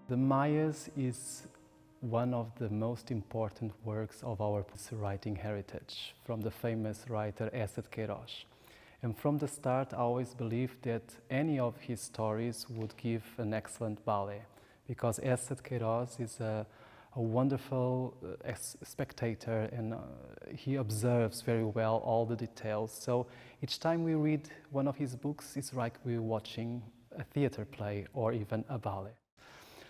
The Maias is one of the most important works of our writing heritage, from the famous writer Eça de Queirós. And from the start, I always believed that any of his stories would give an excellent ballet, because Eça de Queirós is a wonderful spectator, and he observes very well all the details. So each time we read one of his books, it's like we're watching a theater play or even a ballet.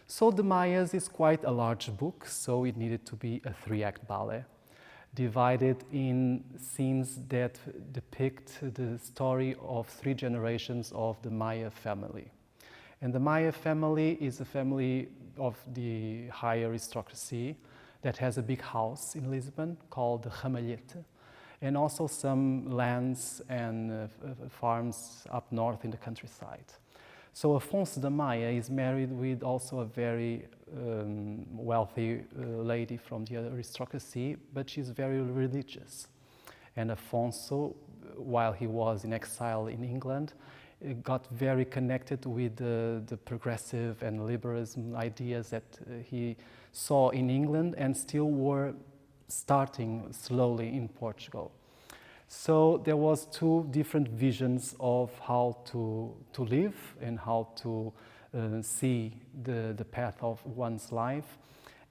So the Maias is quite a large book, so it needed to be a 3-act ballet, divided in scenes that depict the story of 3 generations of the Maia family. And the Maia family is a family of the high aristocracy that has a big house in Lisbon called the Ramalhete, and also some lands and farms up north in the countryside. So Afonso de Maia is married with also a very wealthy lady from the aristocracy, but she's very religious. And Afonso, while he was in exile in England, got very connected with the progressive and liberalism ideas that he saw in England and still were starting slowly in Portugal. So there was 2 different visions of how to live and how to see the path of one's life.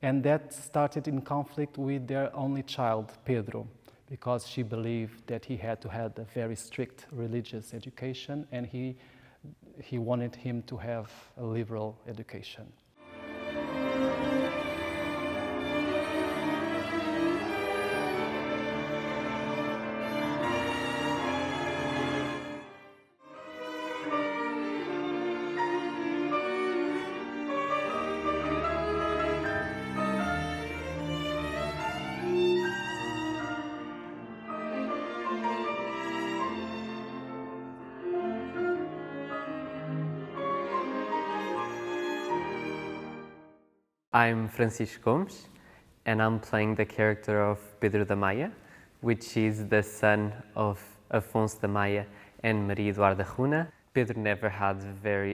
And that started in conflict with their only child, Pedro, because she believed that he had to have a very strict religious education, and he wanted him to have a liberal education. I'm Francisco Gomes, and I'm playing the character of Pedro da Maia, which is the son of Afonso da Maia and Maria Eduarda Runa. Pedro never had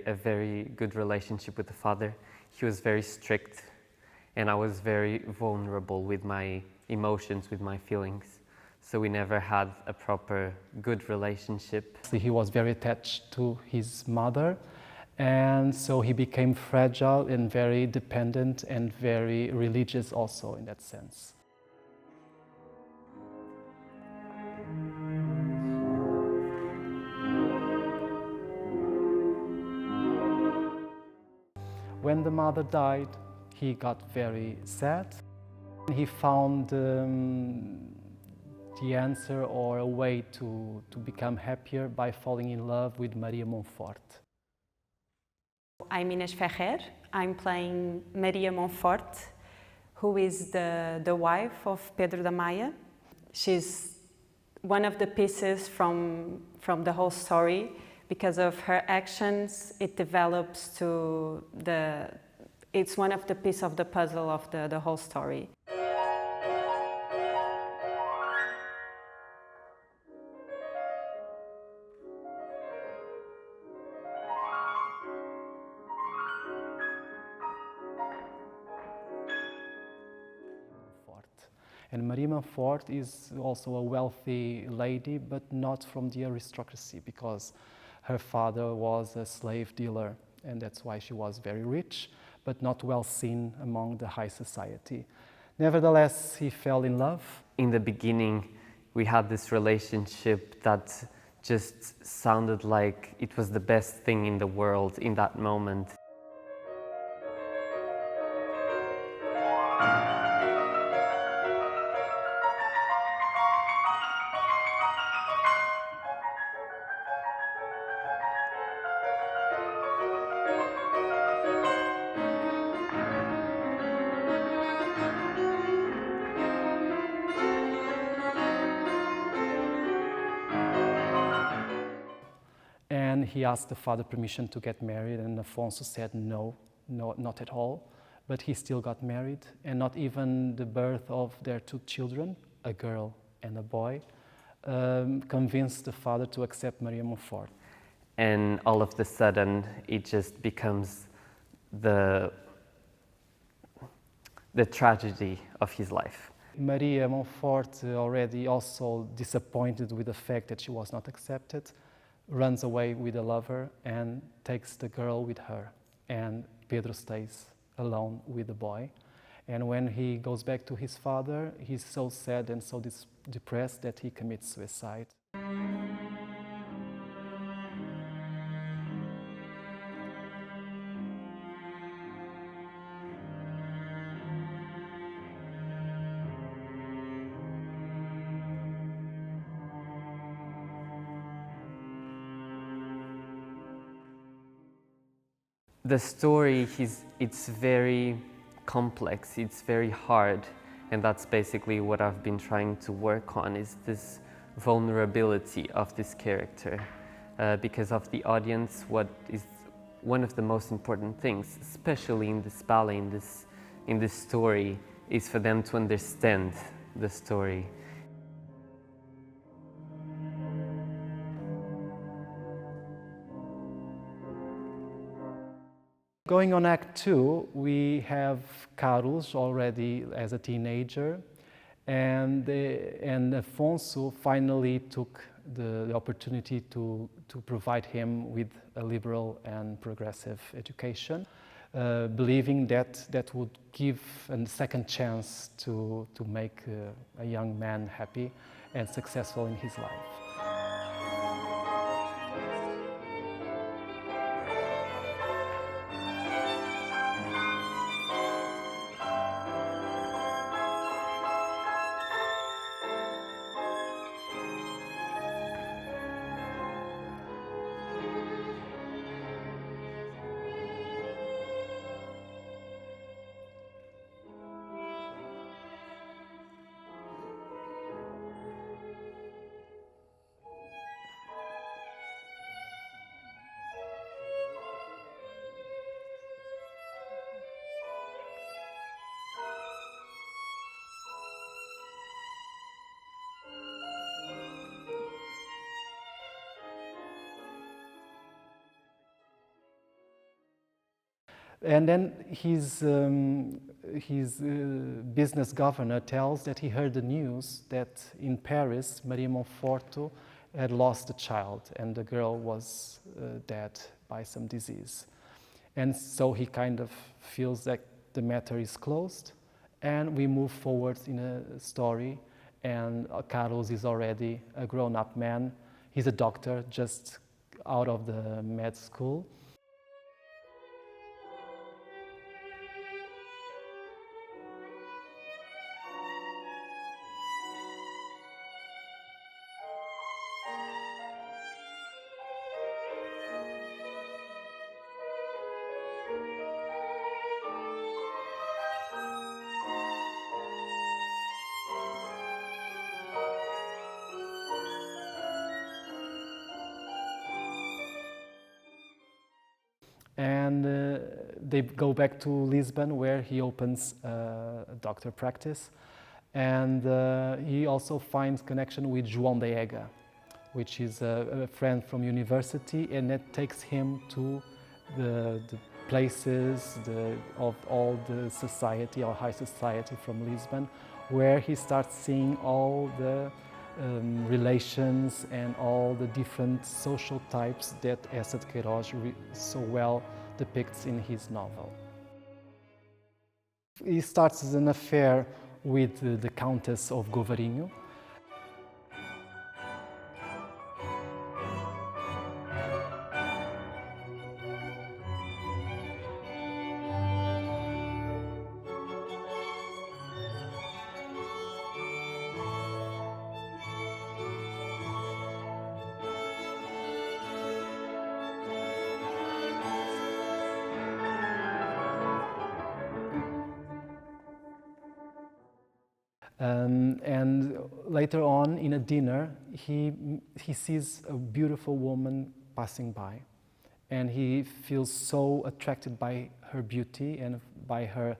a very good relationship with the father. He was very strict, and I was very vulnerable with my emotions, with my feelings. So we never had a proper good relationship. He was very attached to his mother, and so he became fragile and very dependent and very religious also in that sense. When the mother died, he got very sad. He found the answer or a way to become happier by falling in love with Maria Montfort. I'm Inês Ferrer. I'm playing Maria Montfort, who is the wife of Pedro da Maia. She's one of the pieces from the whole story. Because of her actions, it develops to it's one of the pieces of the puzzle of the whole story. And Maria Montfort is also a wealthy lady, but not from the aristocracy, because her father was a slave dealer, and that's why she was very rich, but not well seen among the high society. Nevertheless, he fell in love. In the beginning, we had this relationship that just sounded like it was the best thing in the world in that moment. And he asked the father permission to get married, and Afonso said no, not at all. But he still got married, and not even the birth of their 2 children, a girl and a boy, convinced the father to accept Maria Montfort. And all of a sudden, it just becomes the the tragedy of his life. Maria Montfort, already also disappointed with the fact that she was not accepted, runs away with a lover and takes the girl with her. And Pedro stays alone with the boy. And when he goes back to his father, he's so sad and so depressed that he commits suicide. The story, it's very complex, it's very hard, and that's basically what I've been trying to work on, is this vulnerability of this character. Because of the audience, what is one of the most important things, especially in this ballet, in this story, is for them to understand the story. Going on Act 2, we have Carlos already as a teenager, and Afonso finally took the opportunity to provide him with a liberal and progressive education, believing that would give a second chance to make a young man happy and successful in his life. And then his business governor tells that he heard the news that in Paris, Maria Monforto had lost a child and the girl was dead by some disease. And so he kind of feels that the matter is closed, and we move forward in a story, and Carlos is already a grown-up man. He's a doctor just out of the med school. And they go back to Lisbon, where he opens a doctor practice. And he also finds connection with João de Ega, which is a friend from university, and that takes him to the places of all the society, or high society from Lisbon, where he starts seeing all the relations and all the different social types that Eça de Queirós so well depicts in his novel. He starts an affair with the Countess of Govarinho. And later on, in a dinner, he sees a beautiful woman passing by, and he feels so attracted by her beauty and by her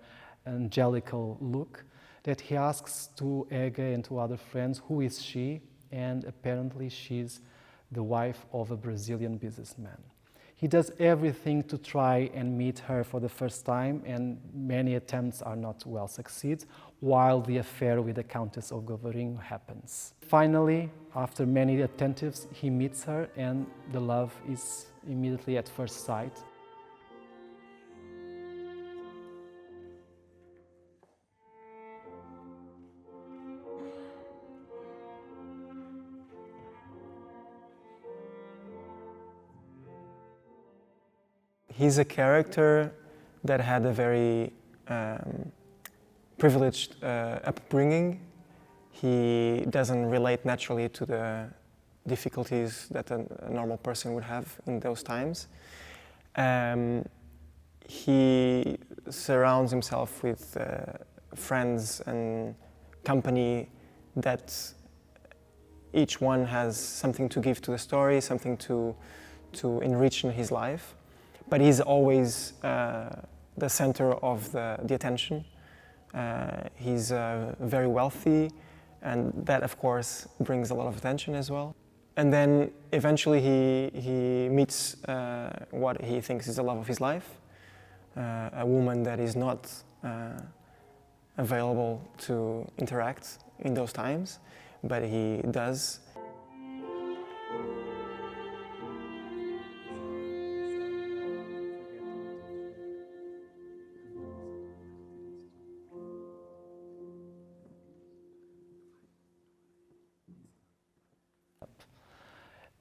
angelical look that he asks to Ega and to other friends, who is she? And apparently she's the wife of a Brazilian businessman. He does everything to try and meet her for the first time, and many attempts are not well succeed, while the affair with the Countess of Govarinho happens. Finally, after many attempts, he meets her, and the love is immediately at first sight. He's a character that had a very privileged upbringing. He doesn't relate naturally to the difficulties that a normal person would have in those times. He surrounds himself with friends and company that each one has something to give to the story, something to enrich in his life. But he's always the center of the attention. He's very wealthy, and that, of course, brings a lot of attention as well. And then eventually he meets what he thinks is the love of his life, a woman that is not available to interact in those times, but he does.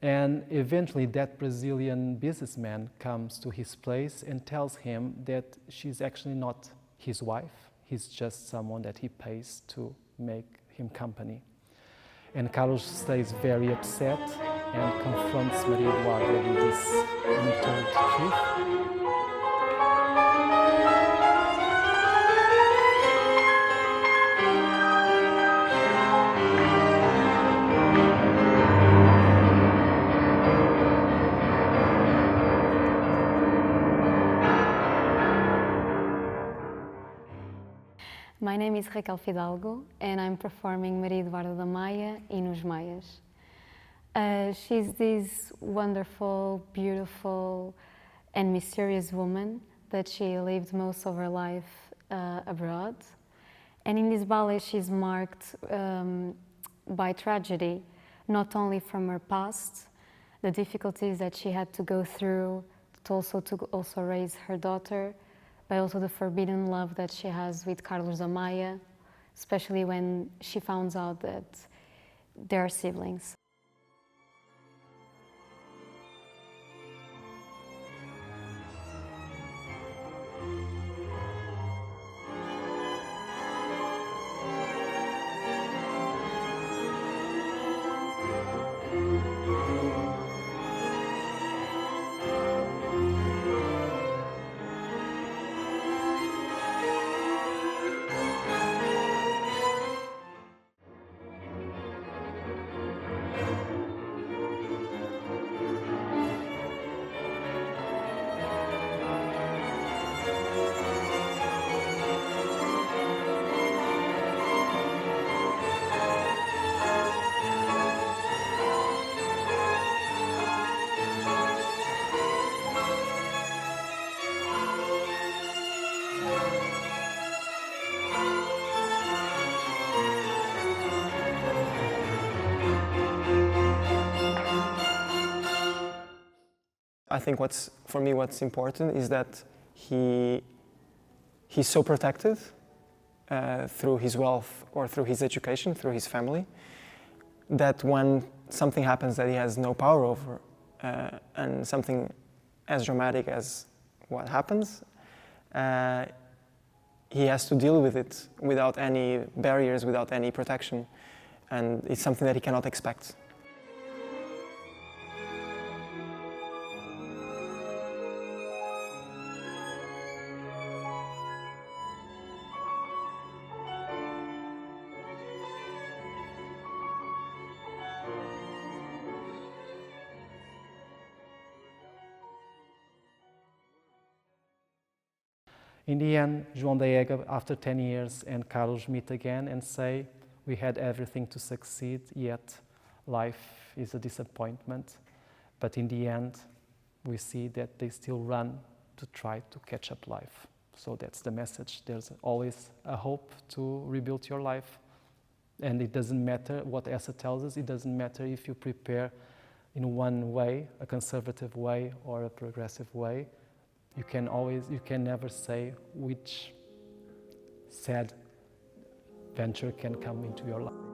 And eventually that Brazilian businessman comes to his place and tells him that she's actually not his wife, he's just someone that he pays to make him company. And Carlos stays very upset and confronts Maria Eduarda with this untold truth. My name is Raquel Fidalgo, and I'm performing Maria Eduarda da Maia in Os Maias. She's this wonderful, beautiful, and mysterious woman that she lived most of her life abroad. And in this ballet, she's marked by tragedy, not only from her past, the difficulties that she had to go through to also raise her daughter, but also the forbidden love that she has with Carlos da Maia, especially when she finds out that they are siblings. I think what's important is that he's so protected through his wealth or through his education, through his family, that when something happens that he has no power over, and something as dramatic as what happens, he has to deal with it without any barriers, without any protection, and it's something that he cannot expect. In the end, João da Ega, after 10 years, and Carlos meet again and say, we had everything to succeed, yet life is a disappointment. But in the end, we see that they still run to try to catch up life. So that's the message. There's always a hope to rebuild your life. And it doesn't matter what Eça tells us, it doesn't matter if you prepare in one way, a conservative way or a progressive way. You can never say which sad venture can come into your life.